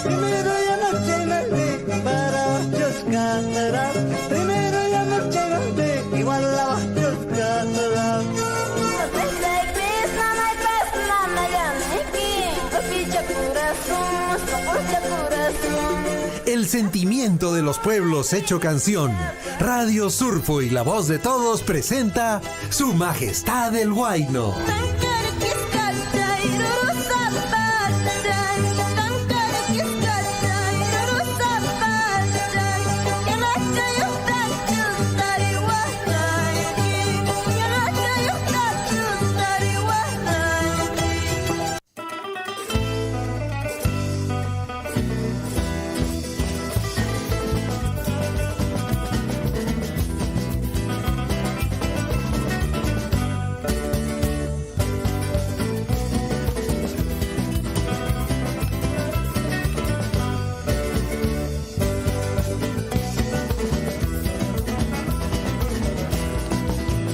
Primero ya noche me para chuscar, primero ya noche me igual la chuscar. El sentimiento de los pueblos hecho canción. Radio Surfo y la voz de todos presenta Su Majestad el Huayno.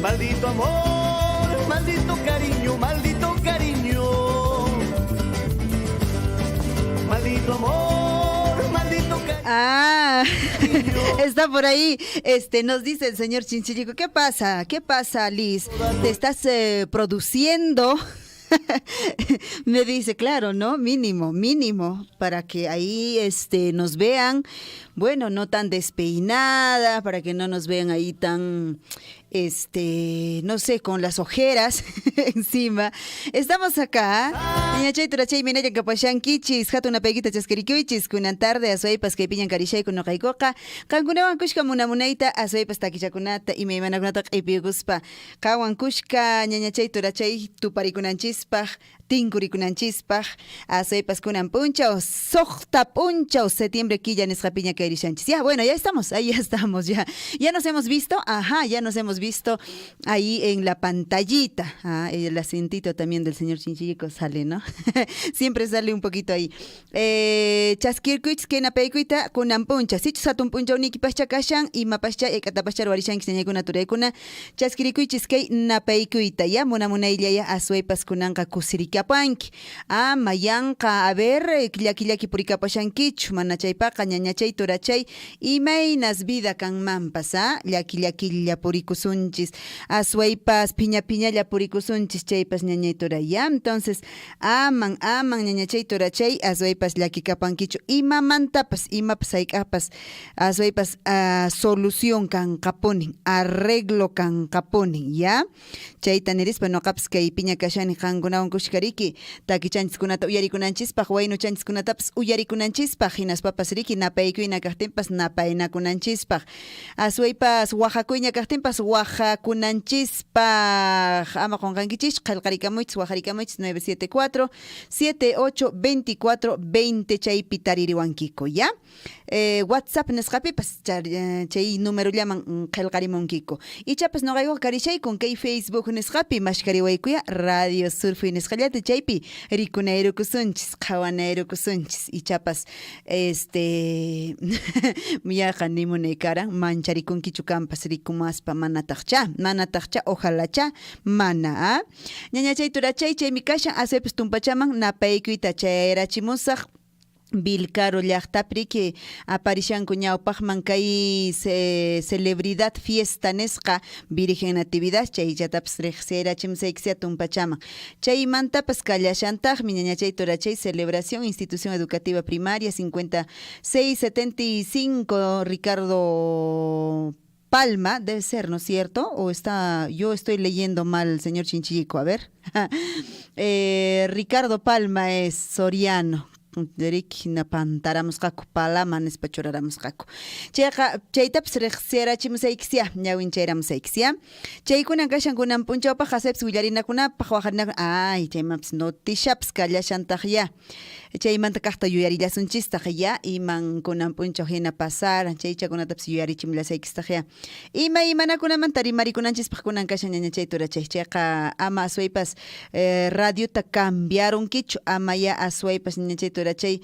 Maldito amor, maldito cariño, maldito cariño. Maldito amor, maldito cariño. Ah, está por ahí. Nos dice el señor Chinchillico, ¿qué pasa? ¿Qué pasa, Liz? ¿Te estás produciendo? Me dice, claro, ¿no? Mínimo, para que ahí nos vean, bueno, no tan despeinada, para que no nos vean ahí tan, no sé, con las ojeras encima. Estamos acá. Niña chay turachay minaya kapashankichis, hatuna peguita chasquiriquichis, kunan tarde, asoipas que piñan carishay con nocaikoca, cancunawan kushka munamunaita, asoipas taquichakunata, y me imanagunata ipiguspa, kawan kushka, niña chay turachay, tuparikunanchispaj, tinkurikunanchispaj, asoipas kunan punchao, sojta punchao, septiembre quilla nescapiña cairishanchis. Ya, bueno, ya estamos, ahí ya estamos, ya nos hemos visto, ajá, ya nos hemos visto ahí en la pantallita. El acentito también del señor Chinchillico sale, ¿no? Siempre sale un poquito ahí. Chasquircuich que napeikuita kunan puncha. Sichu satun puncha uniki pascha kashan y mapascha ekatapachar warishan kiseñekuna turekuna. Chasquircuichis que napeikuita ya munamunailla ya asuepas kunanka kusirikapanki. Mayanka a ver killaki purikapashankichu manachaypaqa ñañachay turachay imainas vida kanmanpas llaki llapurikusunchis asuaypas piña llapurikusunchis chaypas ñañaytura ya. Entonces aman ñañachay turachay asuaypas llakikapankichu imamantapas imapas aykapas asuaypas solución kankapunin arreglo kankapunin ya. Chayta nirispa noqapas kay piña kashani qankunawan kushkariki takichanchikkunata uyarikunanchispaq waynuchanchikkunatapas uyarikunanchispaq hinaspapas riki napaykuyna kaqtinpas napaynakunanchispaq asuaypas wajakuyña kaqtinpas wajakunanchispaq ama qunqankichis qillqarikamuychis wajarikamuchis 974 78 24 20 chaypi taririwankiku ya. WhatsApp nisqapipas chay número llaman qillqarimunkiku ichapas noqayqa karishayku kay Facebook nisqapi mashkariwaykuya Radio Surfo nisqallata chaypi rikunayrukusunchis qhawanayrukusunchis ichapas miyaqa nimunay karan mancharikunkichu kampas rikumaspa manataqcha ojalacha mana ñañachay turachay chaymi kashan asepis tumpachaman napaykuyta chayrachimusaq Vilcaro llaqtapri que aparishanku ñawpaqman kay celebridad fiesta nesqa Virgen Natividad chayllatapas riqsirachimsaykicia tumpachaman chaymantapas kallashantaqmi ñañachay turachay celebración institución educativa primaria 5675 Ricardo Palma, debe ser, ¿no es cierto? O yo estoy leyendo mal, señor Chinchillico, a ver. Ricardo Palma es Soriano. Derek napantaramos kaku palama nespachoraramos kaku. Chaytaps riqsirachimsaykicia ñawin chayramsaykicia. Chaykunan kashankunan punchawpa haseps willarinakunapaq waqarinakunapaq chaymaps notishaps kallashantaqya. Chaymanta kaqta yuyarillasunchistaq ya iman kunan punchaw hina pasar chaychakunataps yuyarichimlasaykistaqya. Imanakunaman tarimarikunanchispaq kunan kashan ñañachay turachay. Chayqa ama aswaypas radiota cambiarunkichu ama ya aswaypas ñañachay turachay turachay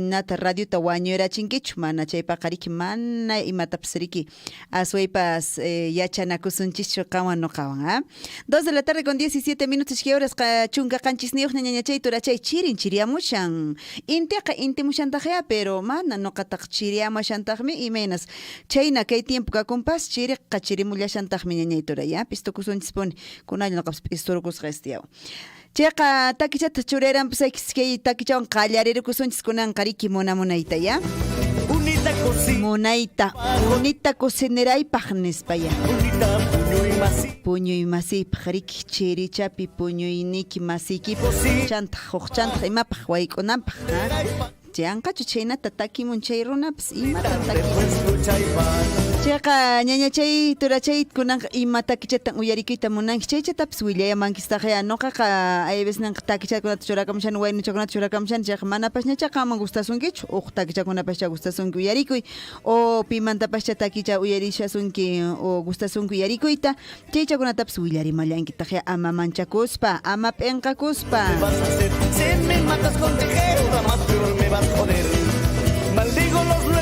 nata radio ta wañurachinkichu mana chay paqariki mana imatapis riki aswaypas yachanakusunchis qawan noqawan 2 de la tarde con 17 minutos que horas chunka qanchisniyuq ñañachay turachay chirin chiriamushan intiqa intimushantaqa pero mana noqataq chiriamashantaqmi imenas chayna kay tiempo kakumpas chiriqa chirimullashantajmi ñañay turaya pistukusunchis puni kunalla noqapas pisturukusqa estiaw chayqa takichata churayranpas kay takichawan qallaririkusunchis kunan qariki munamunayta ya munayta unita cocinaraypaq nispaya puñuy masipaq riki chirichapi puñuyniki masiykipas chantaq huqchantaq imapaq waykunanpaq Chiancachu chaynata takimun chay runapas imata takimun chayqa ñañachay turachay kunan imata kichatan uyarikuyta munanki chaychatapis willayamankistaqya noqaqa hay veces nanqa takichakunata churakamushan waynuchakunata churakamushan chayqa manapas ñachaqa aman gustasunkichu uq takichakunapas gustasunki uyarikuy o pimantapas takicha uyarishasunki o gustasunki uyarikuyta chaychakunatapas willarimallankitaqya ama manchakuspa ama p'enqakuspa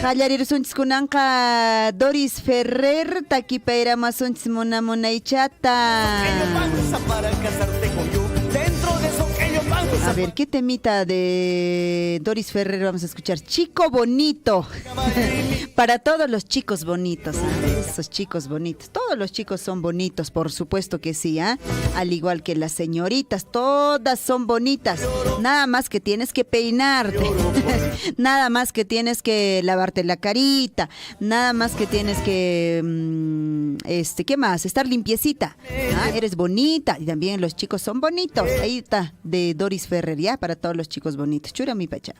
Qallaririsunchis kunanqa Doris Ferrer takipayramasunchis munamunaychata. A ver, ¿qué temita de Doris Ferrer vamos a escuchar? Chico bonito. Para todos los chicos bonitos, ¿eh? Esos chicos bonitos. Todos los chicos son bonitos, por supuesto que sí, ¿eh? Al igual que las señoritas, todas son bonitas. Nada más que tienes que peinarte. Nada más que tienes que lavarte la carita. Nada más que tienes que... ¿qué más? Estar limpiecita. ¿Ah? Eres bonita. Y también los chicos son bonitos. Ahí está, de Doris Ferrer, ¿ya? Para todos los chicos bonitos. Chura mi pacha.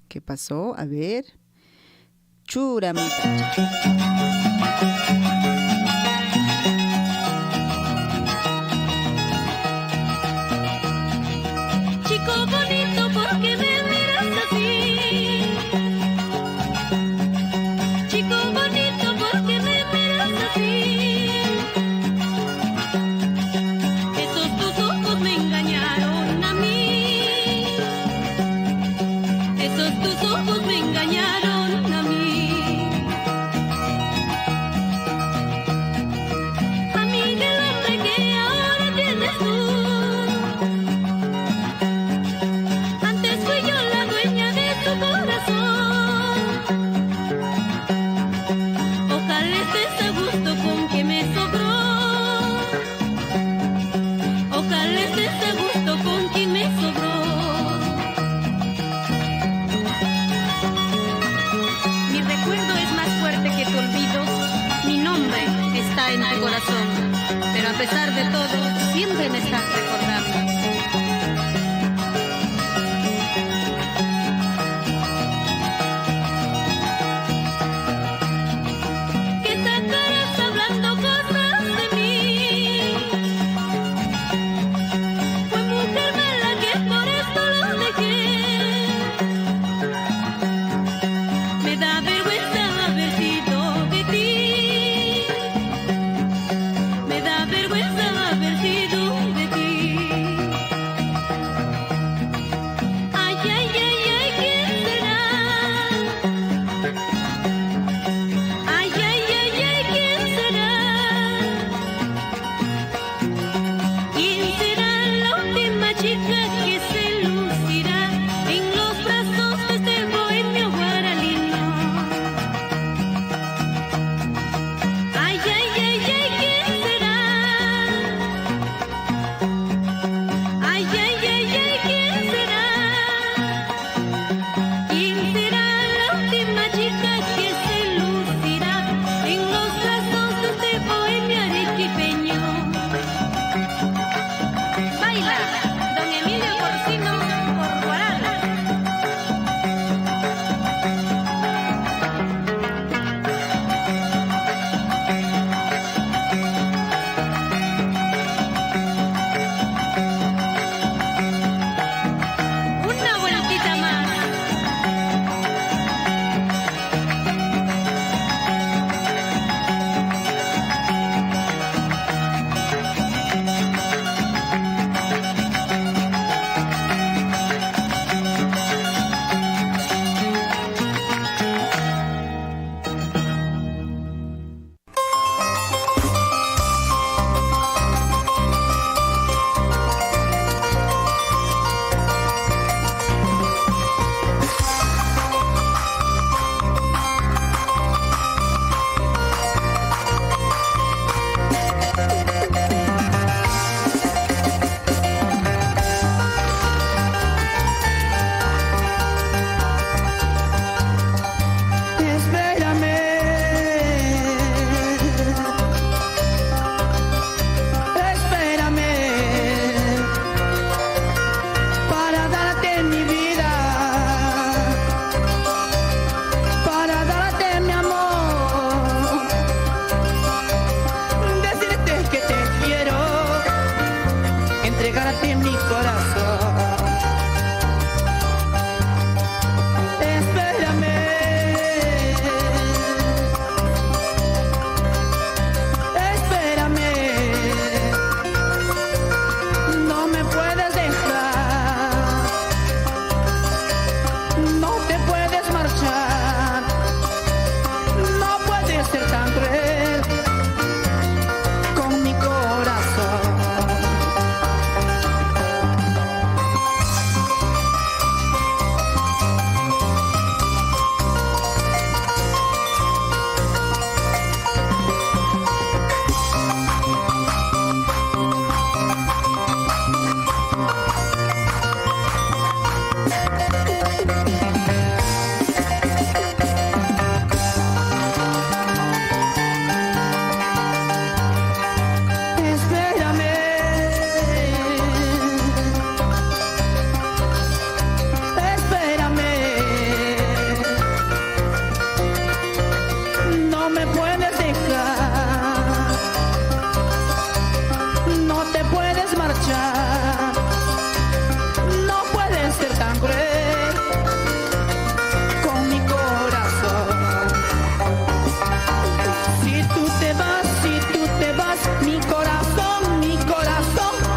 ¿Qué pasó? A ver. Chura mi pacha. Pero a pesar de todo, siempre me estás recordando. Que estarás hablando cosas de mí. Fue mujer mala que por esto lo dejé. Me da vergüenza haber sido de ti. Vergüenza haber sido de ti. Ay, ay, ay, ay, ¿quién será? Ay, ay, ay, ay, ¿quién será? ¿Quién será la última chica que se lucirá en los brazos de este bohemio guaralino? Ay, ay, ay, ay, ¿quién será? Ay, ay, ay, ay, ¿quién será? ¿Quién será la última chica que se lucirá en los brazos de este bohemio arequipeño? Baila, don Emilio Porcino Corporal. Una vueltita más. en mi corazón. Espérame, espérame, no me puedes dejar, no te puedes marchar, no puedes ser tan cruel con mi corazón. Espérame, espérame, no me puedes dejar, no te puedes marchar, no puedes ser tan cruel con mi corazón. Si tú te vas, mi corazón,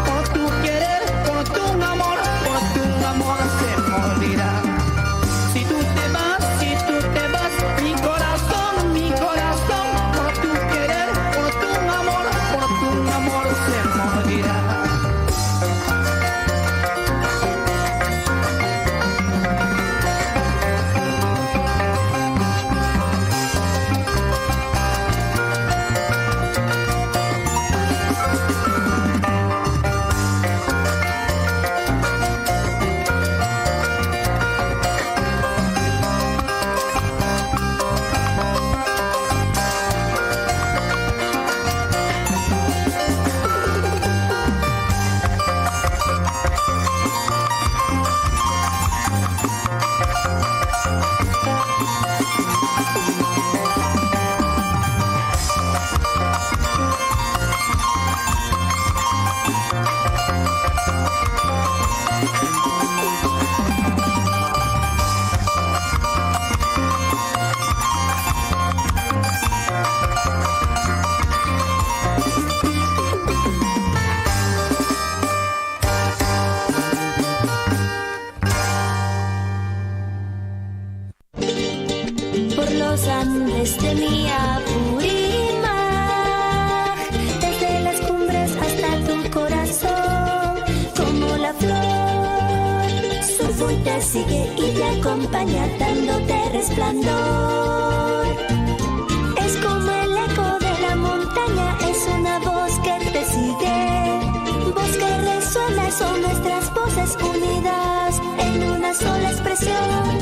por tu querer, por tu amor se morirá. Si tú te vas, mi corazón, por tu querer, por tu amor se morirá. Por los Andes de mi Apurímac, desde las cumbres hasta tu corazón, como la flor, Surfui te sigue y te acompaña dándote resplandor. Es como el eco de la montaña, es una voz que te sigue, voz que resuena, son nuestras voces unidas en una sola expresión.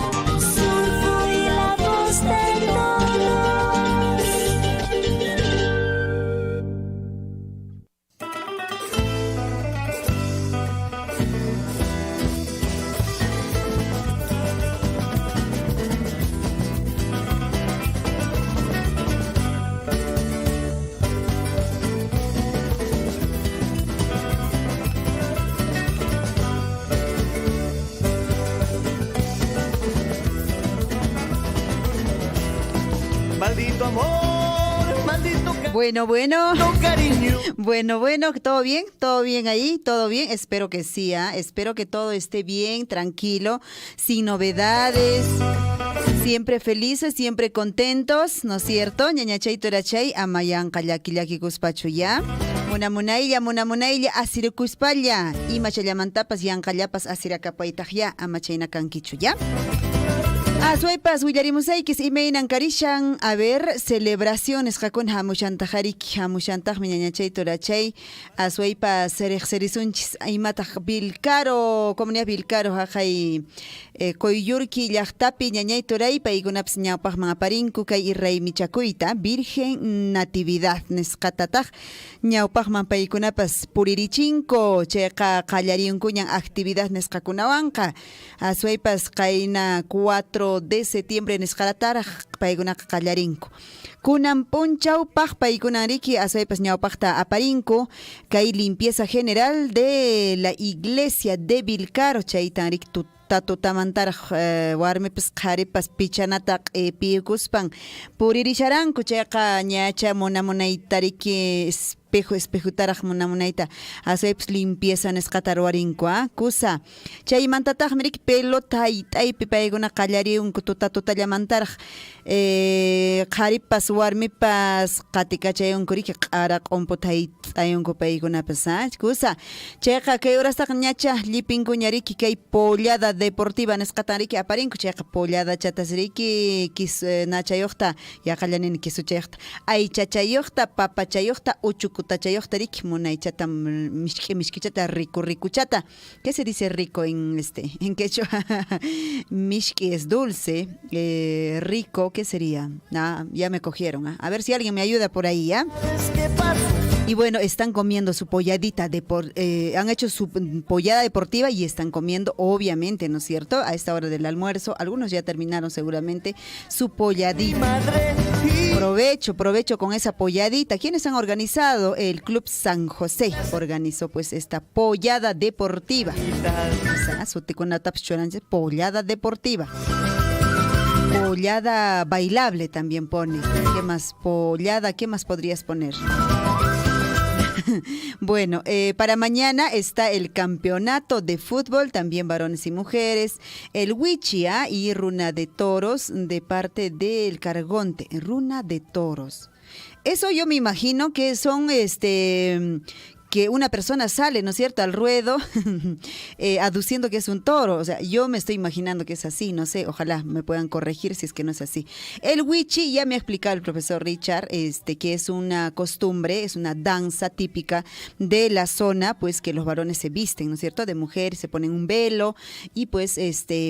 Surfui, la voz de todos. Maldito amor, maldito Bueno, cariño. bueno, ¿todo bien? ¿Todo bien ahí? ¿Todo bien? Espero que sí, espero que todo esté bien, tranquilo, sin novedades, siempre felices, siempre contentos, ¿no es cierto? Ñañachay torachay, amayan kallaki kuspachu ya. Munamunaylla, asirukuspalla, ima challamantapas yankallapas asirakapaytaq ya, amachayna kankichu ya. Aswaypas willarimusaykis imaynan karishan, a ver, celebraciones hakun hamushantaq ñañachay torachay, aswaypas serisunchis imataq Vilcaro, comunidad Vilcaro haqay Coyurki llaqtapi ñañay toray paykunapas ñawpaqman aparinku kay irray michakuyta Virgen Natividad nisqatataq ñawpaqman paykunapas puririchinko chayqa qallariyunkuñan actividad nisqakunawanqa aswaypas qayna 4 8 de septiembre en Escalatar, paiguna callarinco. Kunan punchau paj paikunariki asaypas ñawpajta aparinco, kay limpieza general de la iglesia de Vilcaro, chaytanrik tatutamantaraj warmipas qharipas pichanata q'ipikuspan puririsharanku chayqa ñacha munamunaytariki espejutaraj munamunayta asaypas limpieza nisqata ruwarinko kusa chaymantataq mirik pelota hayt'aypi paykuna qallariyunku tutallamantaraj qharipas warmipas qatikachayunkuriki q'ara q'umputa hayt'ayunku paykunapas kusa chayqa kay horastaq ñacha llipinkuñariki kay pollada deportiva nisqatanriki aparinku chayqa pollada chatasriki nachayuqta yaqallanini kisuchayuqta aychachayuqta papachayuqta uchucutachayuqta riki munaychata mishkichata rikuchata. ¿Qué se dice rico en quechua? Mishki es dulce, rico, ¿qué sería? Ya me cogieron. A ver si alguien me ayuda por ahí, ¿ya? Y bueno, están comiendo su polladita, han hecho su pollada deportiva y están comiendo, obviamente, ¿no es cierto? A esta hora del almuerzo, algunos ya terminaron seguramente su polladita. Provecho con esa polladita. ¿Quiénes han organizado? El Club San José organizó pues esta pollada deportiva. Pollada deportiva. Pollada bailable también pone. ¿Qué más? Pollada, ¿qué más podrías poner? Bueno, para mañana está el campeonato de fútbol, también varones y mujeres, el Huichia y Runa de Toros de parte del Cargonte, Runa de Toros. Eso yo me imagino que son que una persona sale, ¿no es cierto?, al ruedo aduciendo que es un toro. O sea, yo me estoy imaginando que es así, no sé, ojalá me puedan corregir si es que no es así. El huichi, ya me ha explicado el profesor Richard, que es una costumbre, es una danza típica de la zona, pues que los varones se visten, ¿no es cierto?, de mujer, se ponen un velo y pues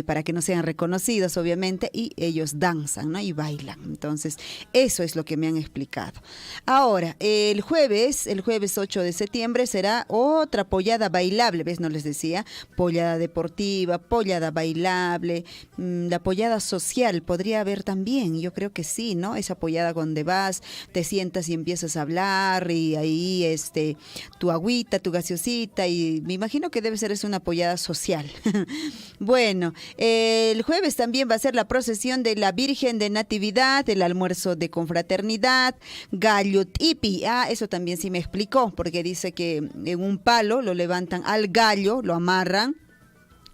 para que no sean reconocidos, obviamente, y ellos danzan, ¿no?, y bailan. Entonces, eso es lo que me han explicado. Ahora, el jueves 8 de septiembre, será otra pollada bailable, ¿ves? No les decía, pollada deportiva, pollada bailable, la pollada social podría haber también, yo creo que sí, ¿no? Esa pollada donde vas, te sientas y empiezas a hablar y ahí tu agüita, tu gaseosita, y me imagino que debe ser una pollada social. Bueno, el jueves también va a ser la procesión de la Virgen de Natividad, el almuerzo de confraternidad, gallo tipi, eso también sí me explicó, porque dice que en un palo lo levantan al gallo, lo amarran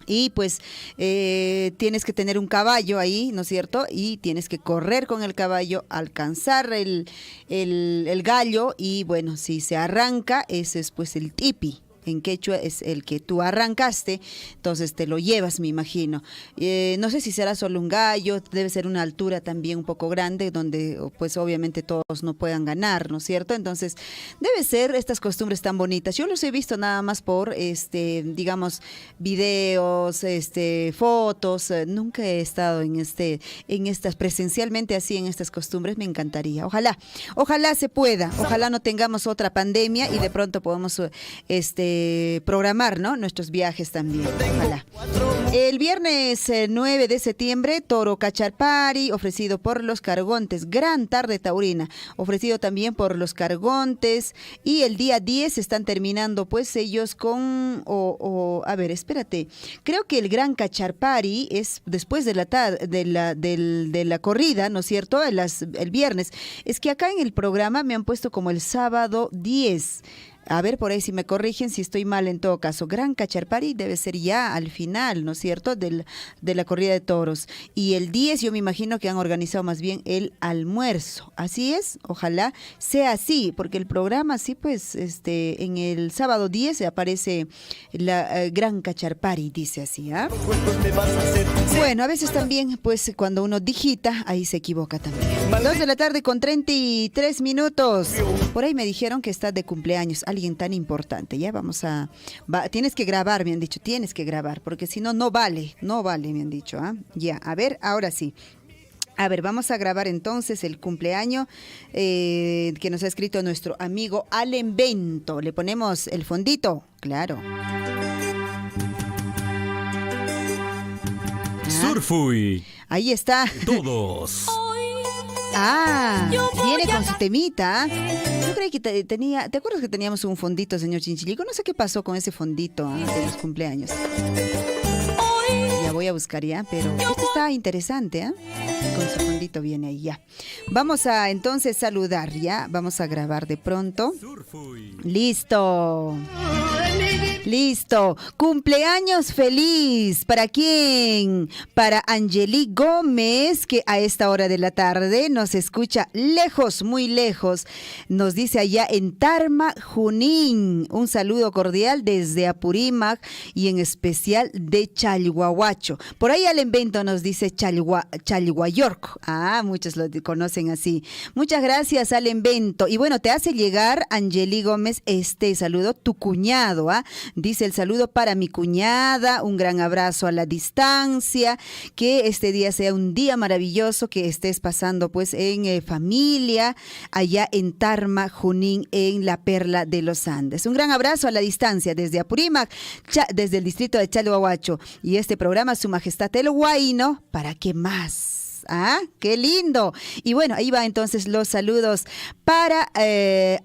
y pues tienes que tener un caballo ahí, ¿no es cierto? Y tienes que correr con el caballo, alcanzar el gallo y bueno, si se arranca, ese es pues el tipi. En quechua es el que tú arrancaste, entonces te lo llevas, me imagino. No sé si será solo un gallo, debe ser una altura también un poco grande, donde pues obviamente todos no puedan ganar, ¿no es cierto? Entonces debe ser estas costumbres tan bonitas. Yo los he visto nada más por, digamos, videos, fotos. Nunca he estado en estas presencialmente así, en estas costumbres. Me encantaría. Ojalá se pueda. Ojalá no tengamos otra pandemia y de pronto podamos programar, ¿no?, nuestros viajes también. Ojalá. El viernes 9 de septiembre, Toro Cacharpari, ofrecido por los Cargontes. Gran tarde taurina, ofrecido también por los Cargontes. Y el día 10 están terminando, pues, ellos con... a ver, espérate. Creo que el Gran Cacharpari es después de la corrida, ¿no es cierto?, el viernes. Es que acá en el programa me han puesto como el sábado 10. A ver, por ahí si me corrigen, si estoy mal en todo caso. Gran Cacharpari debe ser ya al final, ¿no es cierto?, de la corrida de toros. Y el 10 yo me imagino que han organizado más bien el almuerzo. Así es, ojalá sea así, porque el programa sí, pues, en el sábado 10 aparece la Gran Cacharpari, dice así, ¿ah? Bueno, a veces también, pues, cuando uno digita, ahí se equivoca también. 2 de la tarde con 33 minutos. Por ahí me dijeron que está de cumpleaños alguien tan importante. Ya tienes que grabar, me han dicho, tienes que grabar, porque si no, no vale, me han dicho. Ya, a ver, ahora sí. A ver, vamos a grabar entonces el cumpleaños que nos ha escrito nuestro amigo Allen Bento. Le ponemos el fondito, claro. Surfui. Ahí está. Todos. Viene con su temita. Yo creí que tenía... ¿Te acuerdas que teníamos un fondito, señor Chinchilico? No sé qué pasó con ese fondito de los cumpleaños. Ya voy a buscar ya, pero esto está interesante, Con su fondito viene ahí ya. Vamos a entonces saludar ya. Vamos a grabar de pronto. Listo. Listo. Cumpleaños feliz. ¿Para quién? Para Angeli Gómez, que a esta hora de la tarde nos escucha lejos, muy lejos. Nos dice allá en Tarma, Junín. Un saludo cordial desde Apurímac y en especial de Chalhuahuacho. Por ahí al invento nos dice Chalhuayork. Muchos lo conocen así. Muchas gracias al invento. Y bueno, te hace llegar, Angeli Gómez, este saludo, tu cuñado, Dice el saludo para mi cuñada, un gran abrazo a la distancia, que este día sea un día maravilloso, que estés pasando pues en familia, allá en Tarma, Junín, en la Perla de los Andes. Un gran abrazo a la distancia desde Apurímac, desde el distrito de Chalhuahuacho. Y este programa, Su Majestad el Huayno, ¿para qué más? ¡Qué lindo! Y bueno, ahí va entonces los saludos para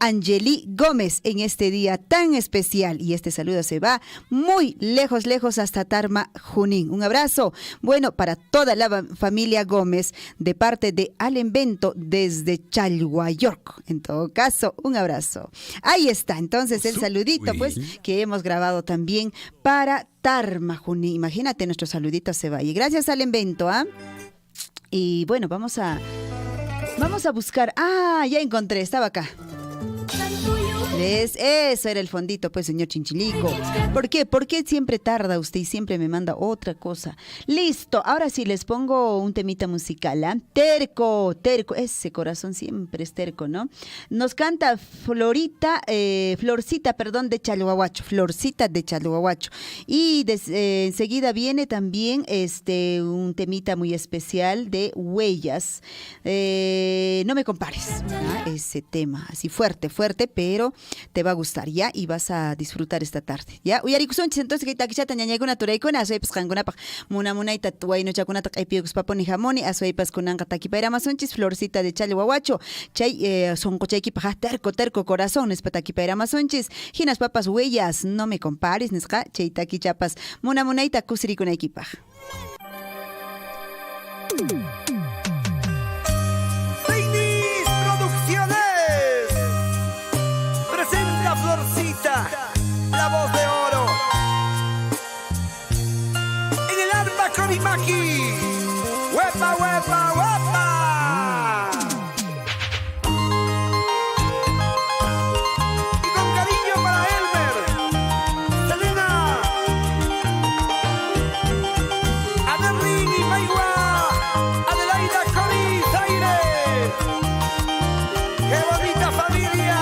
Angeli Gómez en este día tan especial. Y este saludo se va muy lejos, lejos hasta Tarma, Junín. Un abrazo, bueno, para toda la familia Gómez de parte de Alenvento desde Chalhuayork. En todo caso, un abrazo. Ahí está, entonces el saludito, pues, que hemos grabado también para Tarma, Junín. Imagínate, nuestro saludito se va. Y gracias al Alenvento, Y bueno, vamos a buscar. Ya encontré, estaba acá. Eso era el fondito, pues, señor Chinchilico. ¿Por qué? ¿Por qué siempre tarda usted y siempre me manda otra cosa? Listo, ahora sí les pongo un temita musical, Terco, ese corazón siempre es terco, ¿no? Nos canta Florcita, de Chalhuahuacho, Florcita de Chalhuahuacho. Y enseguida viene también un temita muy especial de Huellas. No me compares, ese tema, así fuerte, pero te va a gustar, ¿ya? Y vas a disfrutar esta tarde, ¿ya? Uyarikusonchis, entonces, que taquillata ñañaykuna turaykuna, asoypas qankunapaq, munamunayta wayno chakunata q'aypiyukuspapuni jamuni, asoypas kunanqa takipayramasunchis, Florcita de Chalhuahuacho, chay sonqochaykipaq, terco corazón, nispa takipayramasunchis, hinas papas Huellas, no me compares, nisqa, chay takichapas, munamunayta kusirikunaykipaq. Florcita, la voz de oro. En el arpa con mi maqui. ¡Huepa, huepa, huepa! Y con cariño para Elmer, Selena, Adelín y Maigua, Adelaida Cori, Zaire. ¡Qué bonita familia!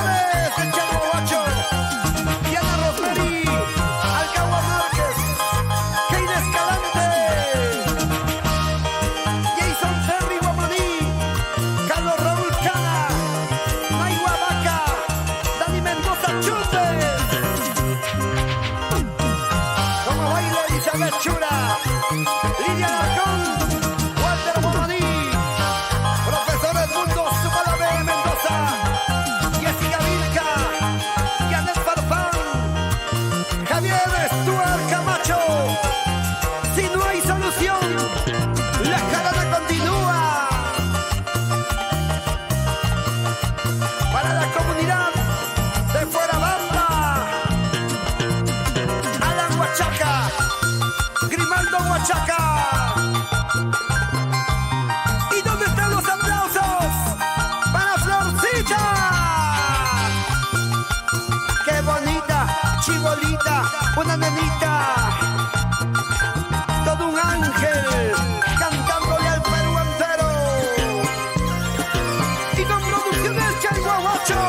Flores, el Chavo Guacho, Diana Rosemary, Alcagua Márquez, Keila Escalante, Jason Ferry Guamaní, Carlos Raúl Cana, Maigua Vaca, Dani Mendoza Chutes, como baila Elizabeth Chura, Lidia Larcón, Walter Guamaní, Profesor Edmundo Zumala B. Mendoza, Jessica Vilca, Janet Farfán, Javier Stuart Camacho. Si no hay solución, la jarana continúa. Para la comunidad de Fuera Bamba, Alan Huachaca, Grimaldo Huachaca. ¿Y dónde están los aplausos para Florcilla? ¡Qué bonita, chibolita, una nenita! Todo un ángel cantándole al Perú entero. Y con producciones Chango Guacho.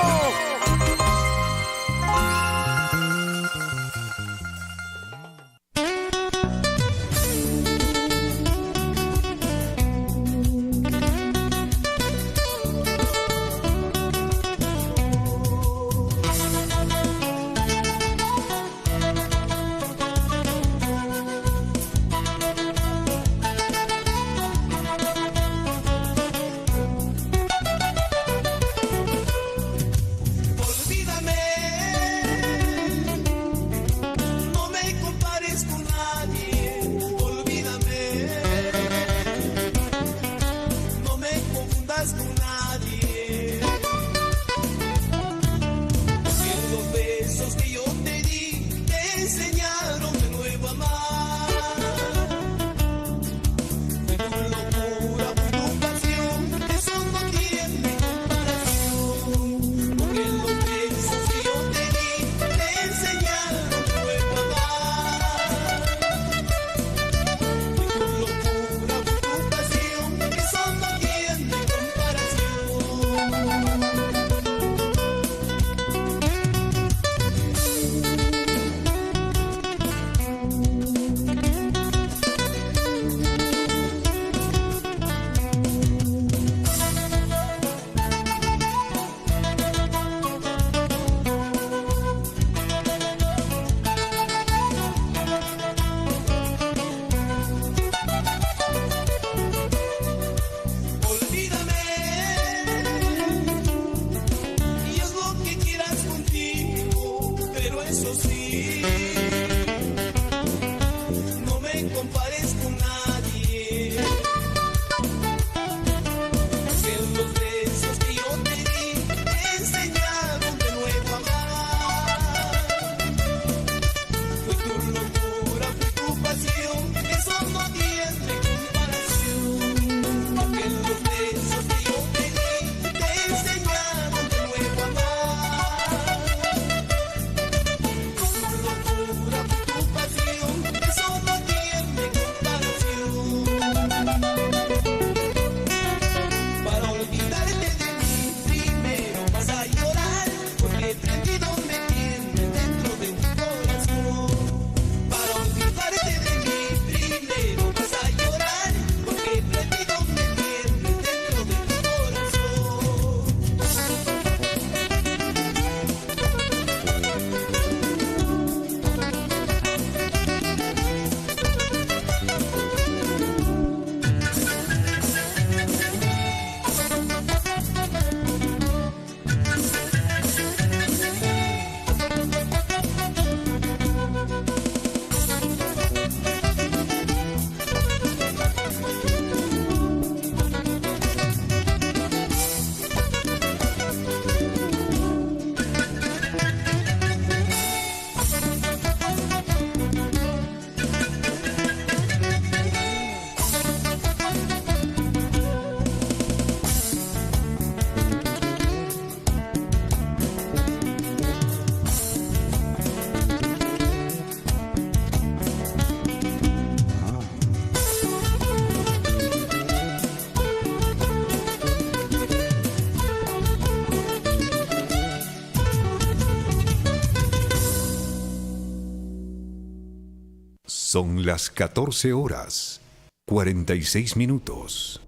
Son las 14 horas, 46 minutos.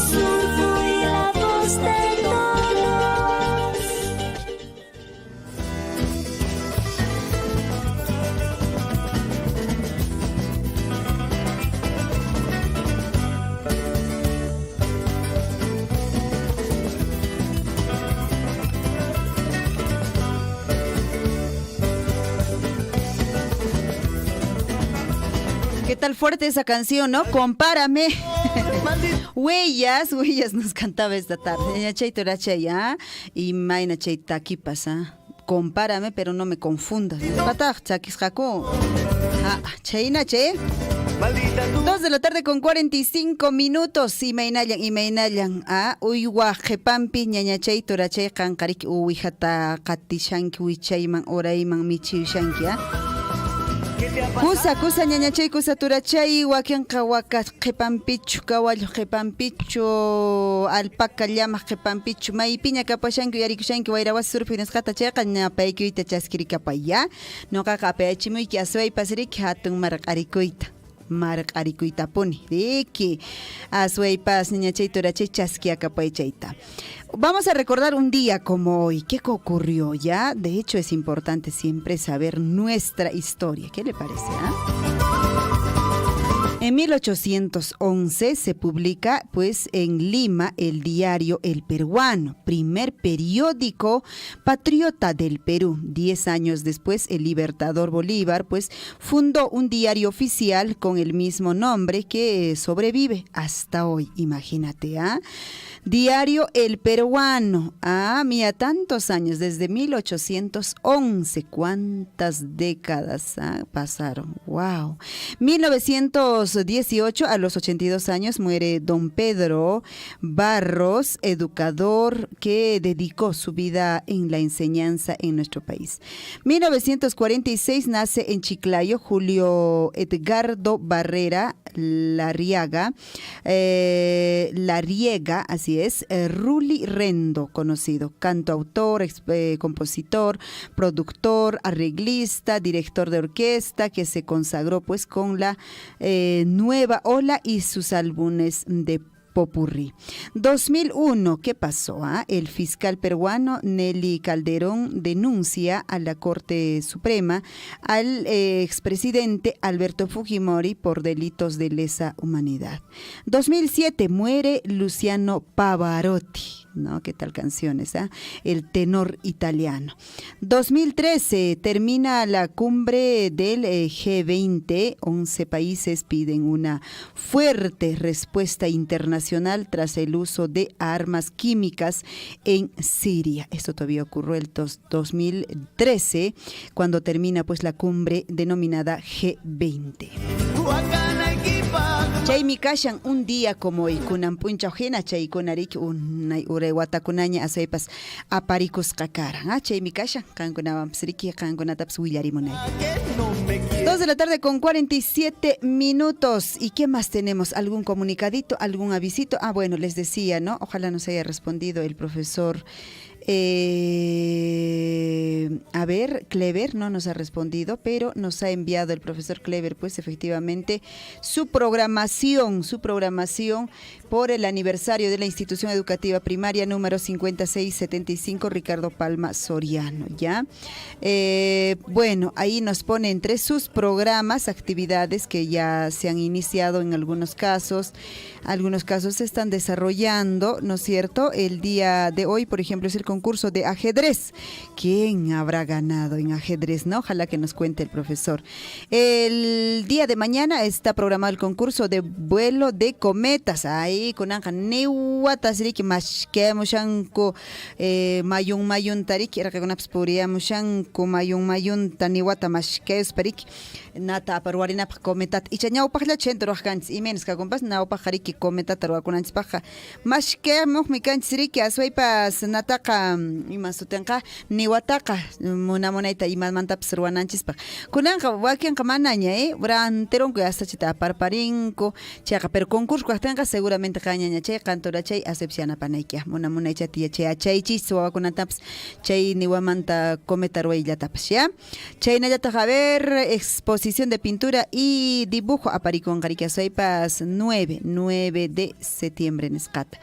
Soy la voz de todos. ¿Qué tal fuerte esa canción, no? Compárame. Huellas nos cantaba esta tarde. Ña chay torachay, ¿ah? Y maina chay taki pasa. Compárame, pero no me confundas. Pataj, chakis jaco. Chayna, che. 2 de la tarde con 45 minutos. Y mainallan. Uywa jepampi ñañachay torachay kankarik uwijata katishanki wichayman orayman michiushanki, Kusa ñañachay kusa turachay wakianqa waka qhipampichu kawallu qhipampichu alpaca llamaq qhipampichu maypiña kapashanki yarikushanki wayrawasi surpi nisqata chayqa ñapaykuyta chaskirikapaya nuqaqa apayachimuyki aswaypas riki hatun marq'arikuyta puni riki aswaypas ñañachay turachay chaskiakapay chayta. Vamos a recordar un día como hoy. ¿Qué ocurrió ya? De hecho, es importante siempre saber nuestra historia. ¿Qué le parece? En 1811 se publica, pues, en Lima el diario El Peruano, primer periódico patriota del Perú. 10 años después, el libertador Bolívar, pues, fundó un diario oficial con el mismo nombre que sobrevive hasta hoy. Imagínate, Diario El Peruano. Mira, tantos años, desde 1811. ¿Cuántas décadas pasaron? ¡Wow! 1918, a los 82 años, muere don Pedro Barros, educador que dedicó su vida en la enseñanza en nuestro país. 1946, nace en Chiclayo Julio Edgardo Barrera Larriega, así es, Ruli Rendo, conocido, cantautor, compositor, productor, arreglista, director de orquesta, que se consagró pues con la Nueva Ola y sus álbumes de popurrí. 2001, ¿qué pasó? El fiscal peruano Nelly Calderón denuncia a la Corte Suprema al expresidente Alberto Fujimori por delitos de lesa humanidad. 2007, muere Luciano Pavarotti. ¿No? ¿Qué tal canciones? El tenor italiano. 2013 termina la cumbre del G20. 11 países piden una fuerte respuesta internacional tras el uso de armas químicas en Siria. Esto todavía ocurrió el 2013, cuando termina pues la cumbre denominada G20. Chaymi kashan un día como hoy kunan punchawhina chay kunarik unay urewatakunaña asaypas aparikus kakara. Chaymi kashan kankunawan psriki kankunataps willarimunay. 2 de la tarde con 47 minutos. ¿Y qué más tenemos? ¿Algún comunicadito? ¿Algún avisito? Bueno, les decía, ¿no? Ojalá nos haya respondido el profesor Clever no nos ha respondido, pero nos ha enviado el profesor Clever, pues efectivamente, su programación por el aniversario de la institución educativa primaria número 5675 Ricardo Palma Soriano, ¿ya? Bueno, ahí nos pone entre sus programas actividades que ya se han iniciado en algunos casos se están desarrollando, ¿no es cierto? El día de hoy, por ejemplo, es el concurso de ajedrez. ¿Quién habrá ganado en ajedrez, no? Ojalá que nos cuente el profesor. El día de mañana está programado el concurso de vuelo de cometas. Ahí con anja neuatasrik mashkemushanko mayun tarik rakagunaps puriamushanko mayun taniwata mashkeus parik nata aparwarinap cometat ichañawpaqlla chentoroq kanchis imenes kakumpas nawpaqariki cometata ruwakunanchispaqqa mashkemuqmi kanchis riki aswaypas nataqa ima sutinqa niwataqa munamunayta imamantapas ruwananchispaq. Kunanqa wakinqa manaña, Branteronku hasta chita aparparinku, chayqa pero concurso kaqtinqa seguramente qañaña chay cantorachay acepcianapanaykiqa. Munamunaycha tiya chay achaychis wawakunatapas chay niwamanta cometa ruwayllatapas, ya. Chaynallataq a ver, exposición de pintura y dibujo aparikunqariki saypas 9 de septiembre nisqata.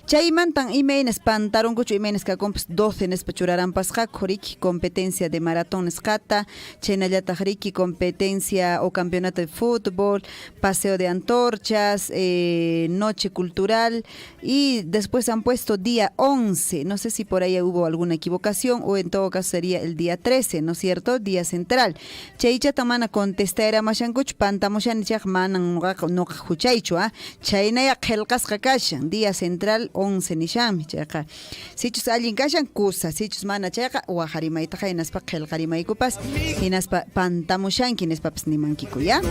Chaymantan imaynas pantarunkuchu imaynas kakunpas 12 nispa churaranpasqa riki competencia de maratón nisqata, chaynallataq riki competencia o campeonato de fútbol, paseo de antorchas, noche cultural y después han puesto día 11, no sé si por ahí hubo alguna equivocación o en todo caso sería el día 13, ¿no es cierto? Día central. Chaychata mana contestara mashankuchu pantamushanichaq manan nuqa huchaychu, chaynaya qillqasqa kashan, día central 11 nishami chayqa. Sichus allin kashan kusa, sichus mana chayqa waqarimaytaqa hinaspa qillqarimaykupas, hinaspa pantamushanki nispapas nimankiku, ¿ya?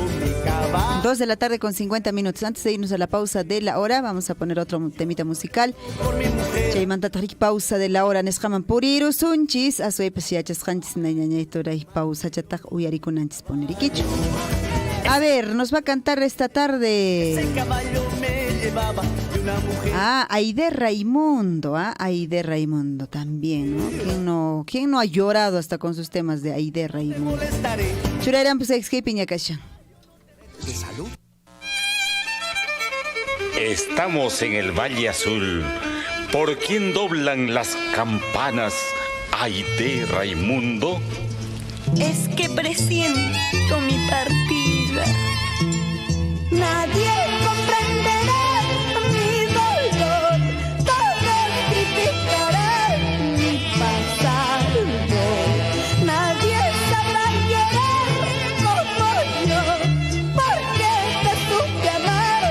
2 de la tarde con 50 minutos. Antes de irnos a la pausa de la hora, vamos a poner otro temita musical. Chaymantata riki pausa de la hora nisqaman puriru sunchis, asuypas yachasqanchis nañañayturay pausa chataq uyarikunanchis ponerikichu. A ver, nos va a cantar esta tarde. Aide Raimundo, Aide Raimundo también, ¿no? ¿Quién no ha llorado hasta con sus temas de Aide Raimundo? Churairan pues escaping yakasha. De salud. Estamos en el Valle Azul. ¿Por quién doblan las campanas, Aide Raimundo? Es que presiento mi partida. Nadie comprenderá mi dolor, todos criticarán mi pasado. Nadie sabrá llorar como yo, porque te supe amar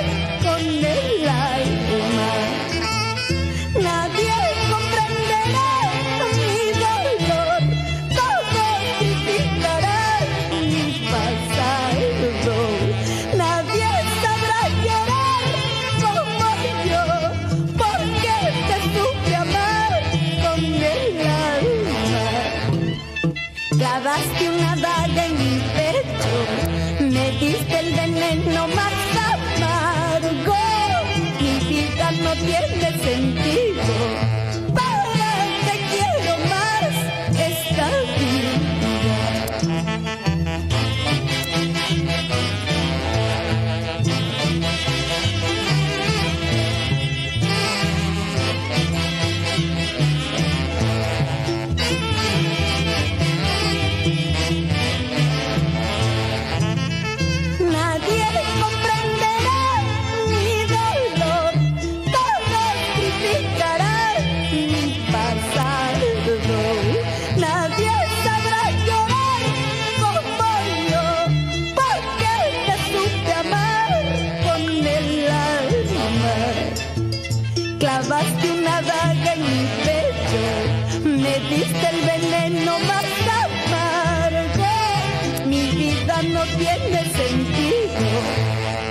con el alma. Nadie comprenderá mi dolor, todos criticarán mi pasado. Nadie sabrá llorar como yo, porque te supe amar con el alma. Clavaste una daga en mi pecho, me diste el veneno más amargo. Mi vida no tiene sentido, ¿para qué quiero más esta vida? Nadie comprenderá mi dolor, todos criticarán mi pasado. Nadie sabrá llorar como yo, porque te supe amar con el alma. Clavaste una daga en mi pecho, me diste el veneno más amargo. Mi vida no tiene sentido,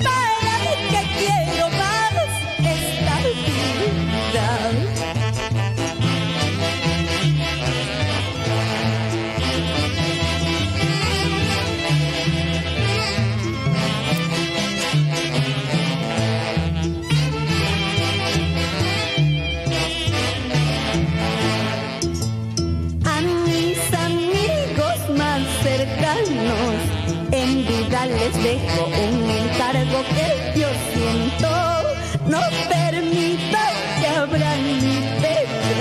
¿para qué quiero más esta vida? A mis amigos más cercanos en vida les dejo un encargo que yo siento. No permitan que abran mi pecho,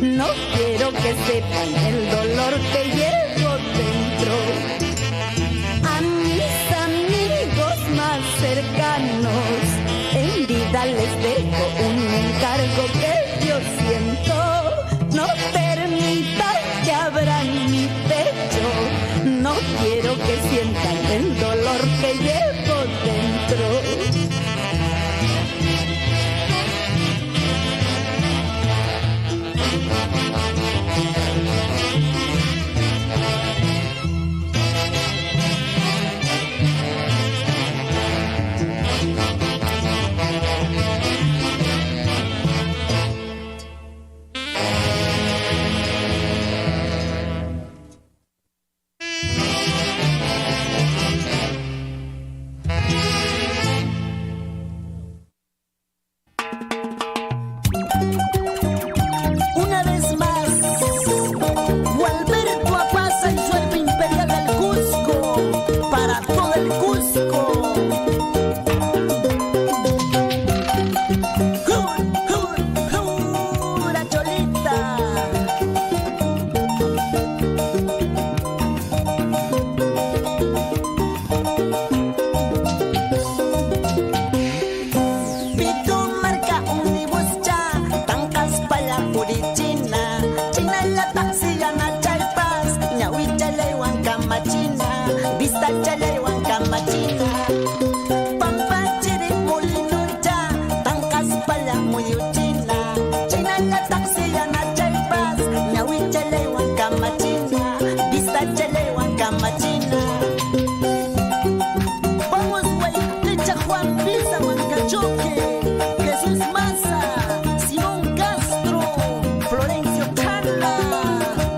no quiero que sepan el dolor que llevo dentro. A mis amigos más cercanos en vida les dejo un encargo que yo siento. No permitan que abran mi pecho, no quiero que sientan el dolor que llevo dentro. taxi yana chaypas ñawi chalaywan kamachina vista chalaywan kamachina pampa chiri molinuncha tankas pala muyuchina chinalla taxi yana chaypas ñawi chalaywan kamachina vista chalaywan kamachina vamos güey lecha Juan Pisa Huancachoque Jesús Maza Simón Castro Florencio Carla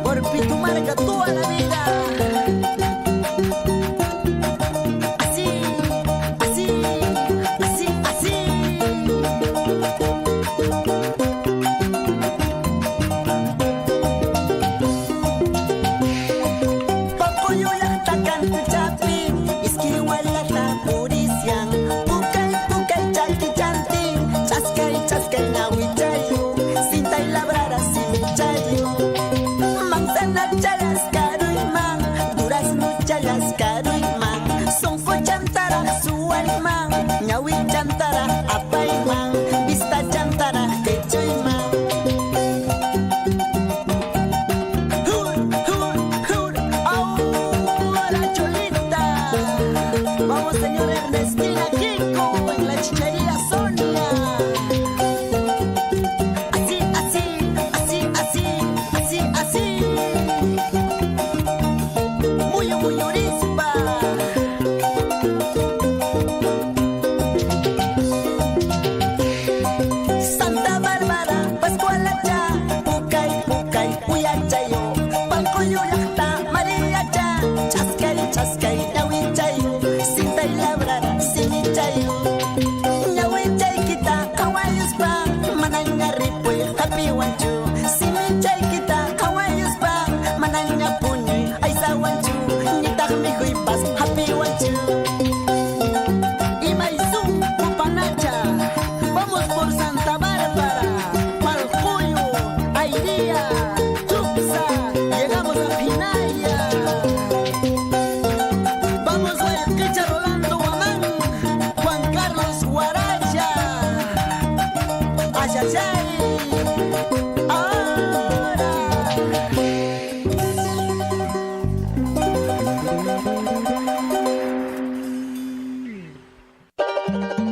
por Pitumarca toda la vida así así así así Pacoyo lata cantu chapi Iskiwalata purisian Pukay pukay chanti chanti Chaskay chaskay nawichayo Sintay labrara simichayo Manzana chalas karuiman Durazno chalas karuiman Sonfo chantara suwariman Ñawi chantara apayman Vista chantara quechuyman Hur, hur, hur, ahora Cholita Vamos señor Ernestina Kiko en la chichería Sonia Así, así, así, así, así, así Muy, muy orispa Santa Bárbara, Pascualacha, Pucay, Pucay, Uyachayo, Pancoyo Lacta, Mariacha, Chaskay, Chaskay, Nawichayo, Sinta y Labrara, Simichayo, Nawichay Kita, Kawayos Pa, Mananga Ripoy, Happy Wanchu, Simichay Kita, Kawayos Pa, Mananga Puñoy, Aisa Wanchu, Nitak Mihuipas, Happy Wanchu. Y Maizú, Pupanacha, vamos por Santa Bárbara, Palcuyo, Airía, Tuxa, llegamos a Pinaya. Vamos a Quecha Rolando Guamán, Juan Carlos Guaracha, Ayayay, ahora.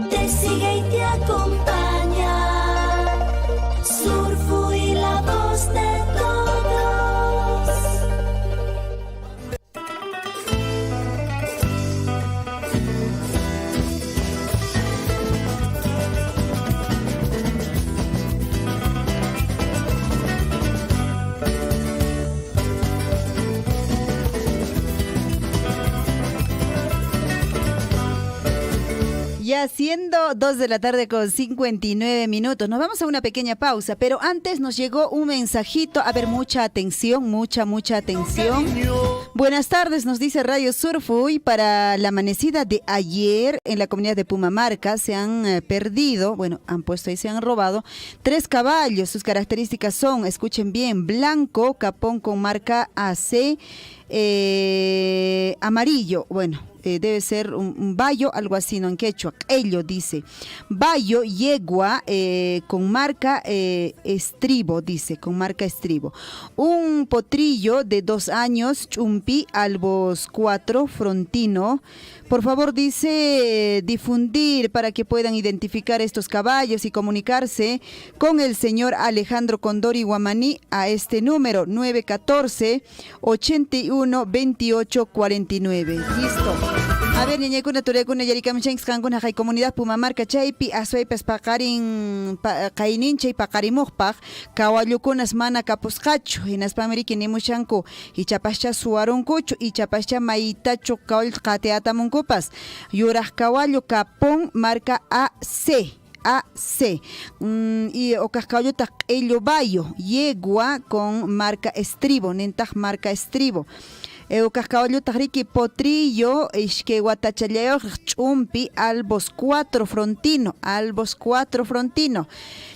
Te sigue y te acompaña. Surfu y la voz de todos. Ya siendo 2 de la tarde con 59 minutos, nos vamos a una pequeña pausa, pero antes nos llegó un mensajito. A ver, mucha atención, mucha atención. Buenas tardes, nos dice Radio Surfuy. Para la amanecida de ayer en la comunidad de Pumamarca se han perdido, bueno, han puesto ahí, se han robado 3 caballos. Sus características son, escuchen bien, blanco, capón con marca AC, amarillo, bueno, debe ser un bayo, algo así, no en quechua, ello dice, bayo, yegua, con marca estribo, dice, con marca estribo, un potrillo de 2 años, chumpi, albos 4, frontino. Por favor, dice, difundir para que puedan identificar estos caballos y comunicarse con el señor Alejandro Condori Guamaní a este número 914-81-2849. Listo. A ver, ñañaykuna, turaykuna, yarikamunchanchis qankuna hay comunidad Pumamarca chaypi aswaypas paqarin qayninchay paqarimuqpaq kawallukunas mana kapusqachu hinaspamriki nimushanku ichapascha suwarunkuchu ichapascha maytachu kawallu qateatamunkupas yuraq kawallu kapun marca AC. Y ocascayota ello bayo, yegua con marca estribo, nentaj marca estribo. Eucas caballo Ricky Potrillo, que Guatachaleo, Chumpi, Albos 4 Frontino,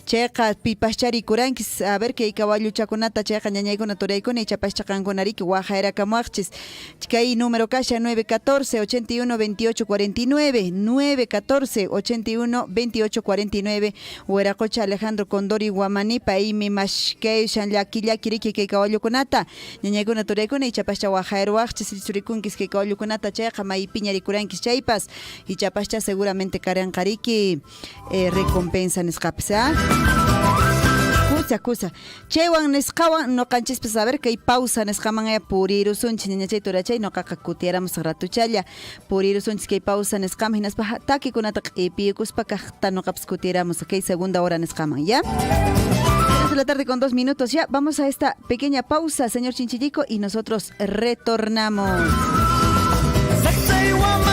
Checa Pipachari Kurankis, a ver que caballo chaconata, checa ñañaicona toreicona y chapachacangонарiki, Guajaera Camuachis, Chicay número cacha 914-81-28-49, 914-81-28-49, Hueracocha Alejandro Condori Guamanipa, y mi mashkei Shanyaquillakiriki que caballo conata, ñañaicona toreicona y chapacha Guajaera Huachis, Suricunkis que caballo conata, checa Maipiñari Kurankis Chaipas, y chapacha seguramente Carancariki recompensan escapsa. Cusa. Chewan nescawan no canchis pues a ver que hay pausa nescaman a puriru sunchi niña chay turachay no kakakutiéramos ratuchalla puriru sunchi que hay pausa nescam hinas pa taki con atak epicus pa kahta no kapskutiéramos ok segunda hora nescaman ya. 3 de la tarde con 2 minutos ya vamos a esta pequeña pausa señor Chinchillico y nosotros retornamos. Sexy woman.